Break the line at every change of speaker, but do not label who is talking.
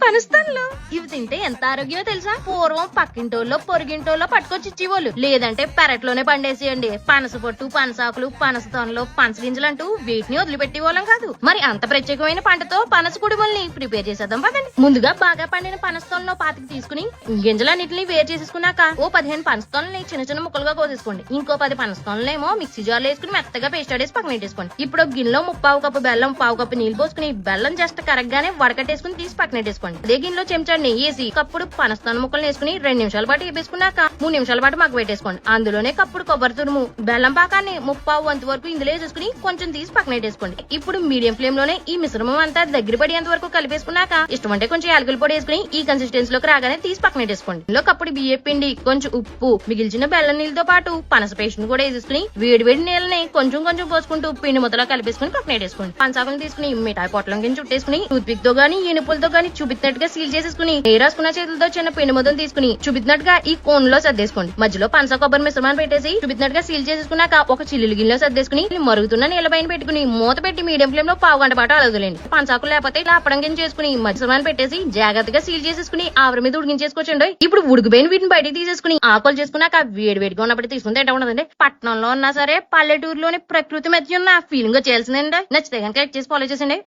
పనస్తాన్లు ఇవి తింటే ఎంత ఆరోగ్యమో తెలుసా? పూర్వం పక్కింటోళ్ళో పొరిగింటోళ్ళో పట్టుకొచ్చి ఇచ్చేవాళ్ళు, లేదంటే పెరట్లోనే పండేసేయండి. పనస పొట్టు, పనసాకులు, పనస తొనలు, పనస గింజలంటూ వీటిని వదిలిపెట్టే వాళ్ళం కాదు. మరి అంత ప్రత్యేకమైన పంటతో పనస కుడుముల్ని ప్రిపేర్ చేసేద్దాం పదండి. ముందుగా బాగా పండిన పనస తొనలో పాతికి తీసుకుని గింజలన్నింటినీ వేరు చేసేసుకున్నాక ఓ 15 పనస తొనల్ని చిన్న చిన్న ముక్కలుగా కోసేసుకోండి. ఇంకో 10 పనస తొనలేమో మిక్సీ జార్లో వేసుకుని మెత్తగా పేస్ట్ ఆడేసి పక్కన పెట్టేసుకోండి. ఇప్పుడు గిన్నెలో 1/4 కప్పు బెల్లం, 1/4 కప్పు నీళ్లు పోసుకుని బెల్లం జస్ట్ కరగ్గానే వడకట్టేసుకుని తీసి పక్కన పెట్టేసుకోండి. అదే గిన్నెలో చెంచా నెయ్యి వేసి కప్పుడు పనస తొన ముక్కలు వేసుకుని 2 నిమిషాల పాటు వేపేసుకున్నాక 3 నిమిషాల పాటు మగ్గ పెట్టేసుకోండి. అందులోనే కప్పుడు కొబ్బరి తురుము, బెల్లం పాకాన్ని 1/4 వంతు వరకు ఇందులో వేసేసుకుని కొంచెం తీసి పక్కన పెట్టేసుకోండి. ఇప్పుడు మీడియం ఫ్లేమ్ లోనే ఈ మిశ్రమం అంతా దగ్గర పడేంత వరకు కలిపేసుకున్నాక ఇష్టమంటే కొంచెం యాలకుల పొడి వేసుకుని ఈ కన్సిస్టెన్సీలోకి రాగానే తీసి పక్కన పెట్టేసుకోండి. ఇందులో కప్పుడు బియ్యం పిండి, కొంచెం ఉప్పు, మిగిల్చిన బెల్లం నీళ్ళతో పాటు పనస పేస్ట్ ను కూడా వేసేసుకుని వేడి వేడి నీళ్ళని కొంచెం కొంచెం పోసుకుంటూ పిండి ముద్దలా కలిపేసుకుని పక్కన పెట్టేసుకోండి. పంచాకులను తీసుకుని మిఠాయి పొట్లం కింద చుట్టేసుకుని టూత్ పిక్ తో గానీ ఈనుపులతో గానీ చూపినట్టుగా సీల్ చేసేసుకుని నెయ్యి రాసుకున్న చేతులతో చిన్న పిండి ముద్దలు తీసుకుని చూపినట్టుగా ఈ కోన్ లో సర్దేసుకోండి. మధ్యలో పంచ కొబ్బరి మిశ్రమాన్ని పెట్టేసి చూపినట్టుగా సీల్ చేసేసుకున్నాక ఒక చిల్లులు గిన్నెలో సర్దేసుకుని మరుగుతున్న నీళ్ళ పైన పెట్టుకుని మూత పెట్టి మీడియం ఫ్లేమ్ లో 1/2 గంట పాటు అలగలేండి. పంచాకులు లేకపోతే ఇలా అప్పడం కింద చేసుకుని మిశ్రమాన్ని పెట్టేసి జాగ్రత్తగా సీల్ చేసేసుకుని ఆవిరి మీద ఉడికించేసుకోవచ్చండి. ఇప్పుడు ఉడికిపోయిన వీటిని బయటికి తీసేసుకుని ఆకులు చేసుకున్నాక వేడి వేడిగా ఉన్నప్పుడు తీసుకుని తింటా ఉండదండి. పట్టణంలో ఉన్నా సరే పల్లెటూరులోని ప్రకృతి మధ్య ఉన్న ఫీలింగ్ వచ్చేయాల్సిందండి. నచ్చితే కనుక చేసి ఫాలో చేసండి.